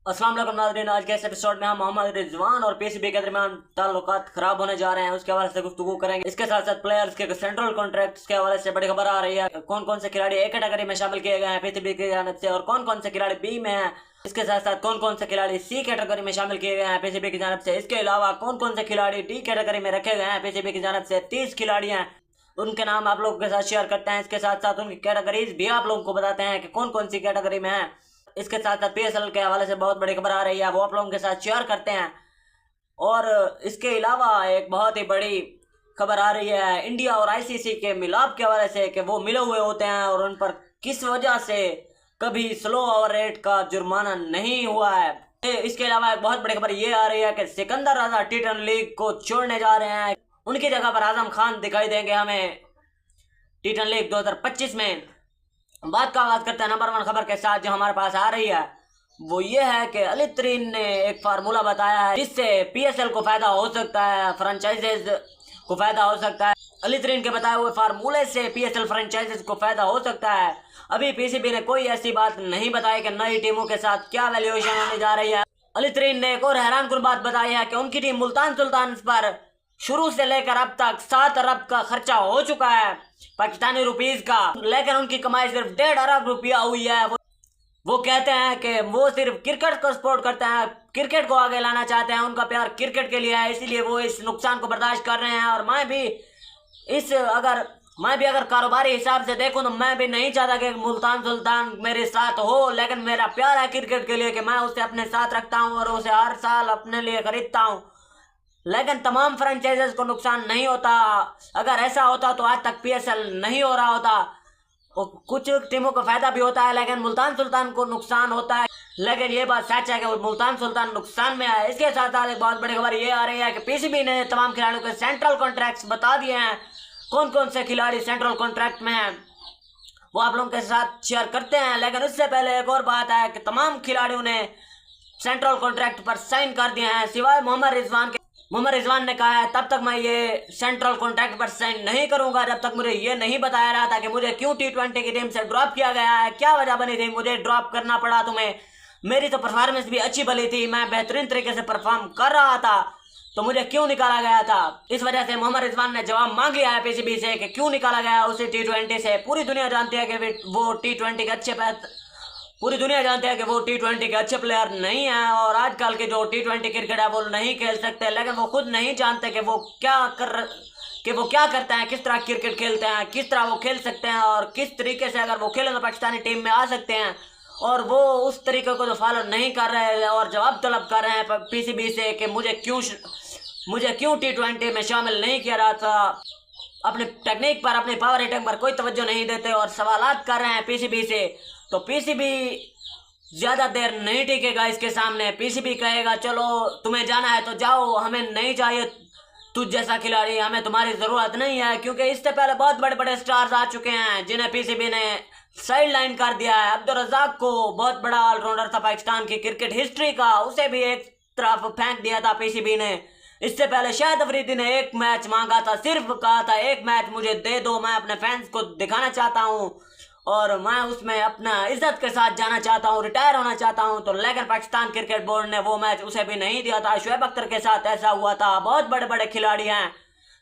अस्सलाम वालेकुम नाज़रीन, आज के इस एपिसोड में हम मोहम्मद रिजवान और पीसीबी के दरमियान ताल्लुकात खराब होने जा रहे हैं, उसके हवाले से गुफ्तगू करेंगे। इसके साथ साथ प्लेयर्स के सेंट्रल कॉन्ट्रैक्ट्स के हवाले से बड़ी खबर आ रही है। कौन कौन से खिलाड़ी ए कैटेगरी में शामिल किए गए हैं पीसीबी की जानिब से और कौन कौन से खिलाड़ी बी में हैं। इसके साथ साथ कौन कौन से खिलाड़ी सी कैटेगरी में शामिल किए गए हैं पीसीबी की जानिब से। इसके अलावा कौन कौन से खिलाड़ी डी कैटेगरी में रखे गए हैं पीसीबी की जानिब से। 30 खिलाड़ी हैं, उनके नाम आप लोगों के साथ शेयर करते हैं। इसके साथ साथ उनकी कैटेगरीज भी आप लोगों को बताते हैं कि कौन कौन सी कैटेगरी में है। इसके साथ साथ पीएसएल के हवाले से बहुत बड़ी खबर आ रही है, वो आप लोगों के साथ शेयर करते हैं। और इसके अलावा एक बहुत ही बड़ी खबर आ रही है इंडिया और आईसीसी के मिलाप के हवाले से कि वो मिले हुए होते हैं और उन पर किस वजह से कभी स्लो ओवर रेट का जुर्माना नहीं हुआ है। इसके अलावा एक बहुत बड़ी खबर ये आ रही है कि सिकंदर रजा टी20 लीग को छोड़ने जा रहे हैं, उनकी जगह पर आजम खान दिखाई देंगे हमें टी20 लीग 2025 में। बात का आगाज करते हैं नंबर 1 खबर के साथ जो हमारे पास आ रही है, वो ये है कि अली तरीन ने एक फार्मूला बताया है जिससे पीएसएल को फायदा हो सकता है, फ्रेंचाइजेज को फायदा हो सकता है। अली तरीन के बताए हुए फार्मूले से पीएसएल फ्रेंचाइजेज को फायदा हो सकता है। अभी पीसीबी ने कोई ऐसी बात नहीं बताई कि नई टीमों के साथ क्या वैल्यूएशन होने जा रही है। अली तरीन ने एक और हैरानकुन बात बताई है कि उनकी टीम मुल्तान सुल्तान पर शुरू से लेकर अब तक 7 अरब का खर्चा हो चुका है पाकिस्तानी रुपीस का, लेकिन उनकी कमाई सिर्फ 1.5 अरब रुपया हुई है। वो कहते हैं कि वो सिर्फ क्रिकेट को सपोर्ट करते हैं, क्रिकेट को आगे लाना चाहते हैं, उनका प्यार क्रिकेट के लिए है, इसीलिए वो इस नुकसान को बर्दाश्त कर रहे हैं। और मैं भी अगर कारोबारी हिसाब से देखूं तो मैं भी नहीं चाहता कि मुल्तान सुल्तान मेरे साथ हो, लेकिन मेरा प्यार है क्रिकेट के लिए कि मैं उसे अपने साथ रखता हूं और उसे हर साल अपने लिए खरीदता हूं। लेकिन तमाम फ्रेंचाइजेस को नुकसान नहीं होता। अगर ऐसा होता तो आज तक पीएसएल नहीं हो रहा होता। कुछ टीमों को फायदा भी होता है लेकिन मुल्तान सुल्तान को नुकसान होता है, लेकिन ये बात सच है कि मुल्तान सुल्तान नुकसान में है। इसके साथ साथ एक बहुत बड़ी खबर ये आ रही है कि पीसीबी ने तमाम खिलाड़ियों के सेंट्रल कॉन्ट्रैक्ट्स बता दिए हैं। कौन कौन से खिलाड़ी सेंट्रल कॉन्ट्रैक्ट में हैं वो आप लोगों के साथ शेयर करते हैं। लेकिन उससे पहले एक और बात है कि तमाम खिलाड़ियों ने सेंट्रल कॉन्ट्रैक्ट पर साइन कर दिए हैं सिवाय मोहम्मद रिजवान के। मोहम्मद रिजवान ने कहा है तब तक मैं ये सेंट्रल कॉन्ट्रैक्ट पर साइन नहीं करूंगा जब तक मुझे ये नहीं बताया रहा था कि मुझे क्यों टी20 की टीम से ड्रॉप किया गया है, क्या वजह बनी थी मुझे ड्रॉप करना पड़ा तुम्हें। मेरी तो परफॉर्मेंस भी अच्छी भली थी, मैं बेहतरीन तरीके से परफॉर्म कर रहा था, तो मुझे क्यों निकाला गया था। इस वजह से मोहम्मद रिजवान ने जवाब मांग लिया है पीसीबी से कि क्यों निकाला गया उसे टी20 से। पूरी दुनिया जानती है कि वो टी20 के अच्छे प्लेयर नहीं हैं और आजकल के जो टी20 क्रिकेट है वो नहीं खेल सकते, लेकिन वो खुद नहीं जानते कि वो क्या करते हैं, किस तरह क्रिकेट खेलते हैं, किस तरह वो खेल सकते हैं और किस तरीके से अगर वो खेलें तो पाकिस्तानी टीम में आ सकते हैं। और वो उस तरीके को तो फॉलो नहीं कर रहे हैं और जवाब तलब कर रहे हैं पीसीबी से कि मुझे क्यों टी20 में शामिल नहीं किया रहा था। अपने टेक्निक पर, अपने पावर हिटिंग पर कोई तवज्जो नहीं देते और सवालात कर रहे हैं पीसीबी से। तो पीसीबी ज्यादा देर नहीं टिकेगा इसके सामने। पीसीबी कहेगा चलो तुम्हें जाना है तो जाओ, हमें नहीं चाहिए तुझ जैसा खिलाड़ी, हमें तुम्हारी जरूरत नहीं है, क्योंकि इससे पहले बहुत बड़े बड़े स्टार्स आ चुके हैं जिन्हें पीसीबी ने साइड लाइन कर दिया है। अब्दुल रज़ाक को, बहुत बड़ा ऑलराउंडर था पाकिस्तान की क्रिकेट हिस्ट्री का, उसे भी एक तरफ फेंक दिया था पीसीबी ने। इससे पहले शाहिद अफरीदी ने एक मैच मांगा था, सिर्फ कहा था एक मैच मुझे दे दो, मैं अपने फैंस को दिखाना चाहता हूं और मैं उसमें अपना इज्जत के साथ जाना चाहता हूं, रिटायर होना चाहता हूं। तो लेकिन पाकिस्तान क्रिकेट बोर्ड ने वो मैच उसे भी नहीं दिया था। शुएब अख्तर के साथ ऐसा हुआ था। बहुत बड़े बड़े खिलाड़ी हैं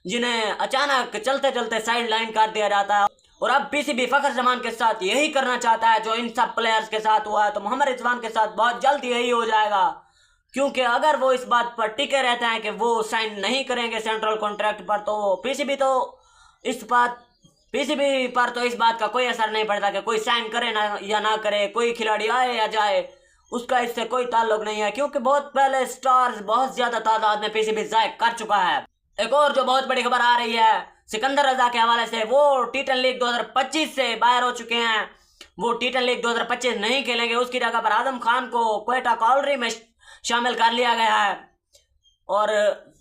जिन्हें अचानक चलते चलते साइड लाइन कर दिया जाता है और अब पीसीबी फखर जमान के साथ यही करना चाहता है जो इन सब प्लेयर्स के साथ हुआ है। तो मोहम्मद रिजवान के साथ बहुत जल्द यही हो जाएगा, क्योंकि अगर वो इस बात पर टिके रहते हैं कि वो साइन नहीं करेंगे सेंट्रल कॉन्ट्रैक्ट पर, तो पीसीबी पर तो इस बात का कोई असर नहीं पड़ता कि कोई साइन करे ना या ना करे, कोई खिलाड़ी आए या जाए, उसका इससे कोई ताल्लुक नहीं है, क्योंकि बहुत पहले स्टार्स बहुत ज्यादा तादाद में पीसीबी जाय कर चुका है। एक और जो बहुत बड़ी खबर आ रही है सिकंदर रजा के हवाले से, वो टी10 लीग 2025 से बाहर हो चुके हैं। वो टी10 लीग 2025 नहीं खेलेंगे, उसकी जगह पर आजम खान को क्वेटा कॉलरी में शामिल कर लिया गया है और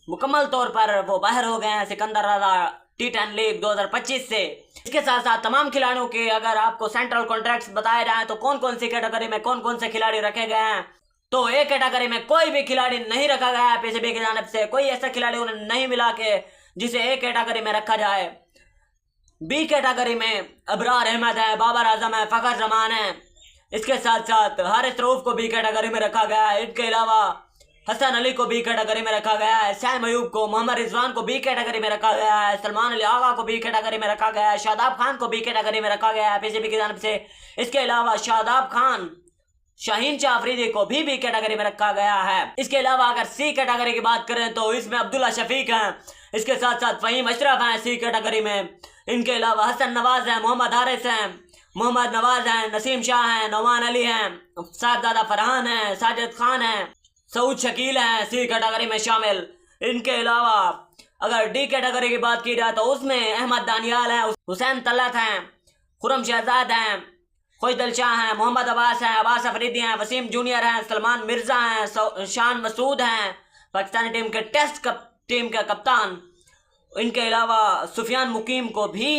मुकम्मल तौर पर वो बाहर हो गए हैं सिकंदर रजा टी10 लीग 2025 से। इसके साथ साथ तमाम खिलाड़ियों के अगर आपको सेंट्रल कॉन्ट्रैक्ट्स बताए जाएं तो कौन कौन सी कैटेगरी में कौन कौन से खिलाड़ी रखे गए हैं, तो ए कैटेगरी में कोई भी खिलाड़ी नहीं रखा गया है पीसीबी की जानिब से। कोई ऐसा खिलाड़ी उन्हें नहीं मिला के जिसे ए कैटेगरी में रखा जाए। बी कैटेगरी में अबरार अहमद है, बाबर आजम है, फखर जमान है, इसके साथ साथ हारिस रऊफ को बी कैटेगरी में रखा गया है। इनके अलावा हसन अली को बी कैटेगरी में रखा गया है। सैम अयूब को, मोहम्मद रिजवान को बी कैटेगरी में रखा गया है। सलमान अली आगा को बी कैटेगरी में रखा गया है। शादाब खान को बी कैटेगरी में रखा गया है पीसीबी की जानिब से। इसके अलावा शादाब खान, शाहीन शाह अफरीदी को भी कैटेगरी में रखा गया है। इसके अलावा अगर सी कैटेगरी की बात करें तो इसमें अब्दुल्ला शफीक हैं। इसके साथ साथ फहीम अशरफ हैं सी कैटेगरी में। इनके अलावा हसन नवाज हैं, मोहम्मद हारिस हैं, मोहम्मद नवाज हैं, नसीम शाह हैं, नौमान अली हैं, साहबजादा फरहान हैं, साजिद खान हैं, सऊद शकील हैं सी कैटेगरी में शामिल। इनके अलावा अगर डी कैटेगरी की बात की जाए तो उसमें अहमद दानियाल हैं, हुसैन तलत हैं, खुरम शहजाद हैं, खुशदल शाह हैं, मोहम्मद अब्बास हैं, अब्बास अफरीदी हैं, वसीम जूनियर हैं, सलमान मिर्जा हैं, शान मसूद हैं पाकिस्तानी टीम के टेस्ट टीम के कप्तान। इनके अलावा सुफियान मुकीम को भी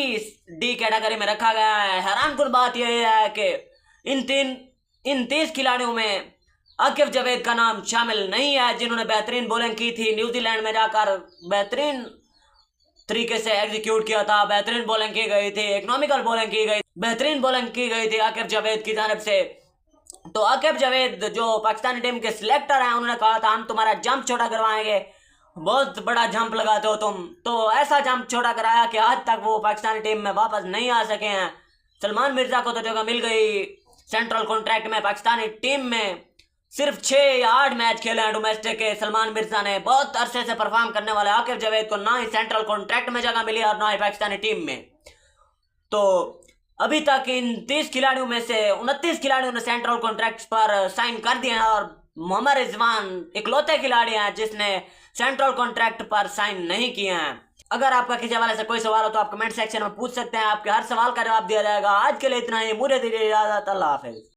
डी कैटेगरी में रखा गया है। हैरानकुन बात यह है कि इन 30 खिलाड़ियों में आकिब जावेद का नाम शामिल नहीं है, जिन्होंने बेहतरीन बॉलिंग की थी, न्यूजीलैंड में जाकर बेहतरीन तरीके से एग्जीक्यूट किया था, बेहतरीन बॉलिंग की गई थी, इकोनॉमिकल बॉलिंग की गई, बेहतरीन बॉलिंग की गई थी आकिब जावेद की जानिब से। तो आकिब जावेद जो पाकिस्तानी टीम के सिलेक्टर हैं, उन्होंने कहा था हम तुम्हारा जंप छोटा करवाएंगे, बहुत बड़ा जंप लगाते हो तुम। तो ऐसा जंप छोटा कराया कि आज तक वो पाकिस्तानी टीम में वापस नहीं आ सके हैं। सलमान मिर्जा को तो जगह मिल गई सेंट्रल कॉन्ट्रैक्ट में। पाकिस्तानी टीम में सिर्फ 6 या 8 मैच खेले हैं डोमेस्टिक के। सलमान मिर्जा ने बहुत अरसे से परफॉर्म करने वाले आकिब जावेद को ना ही सेंट्रल कॉन्ट्रैक्ट में जगह मिली और ना ही पाकिस्तानी टीम में। तो अभी तक इन 30 खिलाड़ियों में से 29 खिलाड़ियों ने सेंट्रल कॉन्ट्रैक्ट पर साइन कर दिए हैं और मोहम्मद रिजवान इकलौते खिलाड़ी हैं जिसने सेंट्रल कॉन्ट्रैक्ट पर साइन नहीं किए हैं। अगर आपका किसी हवाले से कोई सवाल हो तो आप कमेंट सेक्शन में पूछ सकते हैं, आपके हर सवाल का जवाब दिया जाएगा। आज के लिए इतना ही, मुझे दीजिए इजाजत, अल्लाह हाफिज।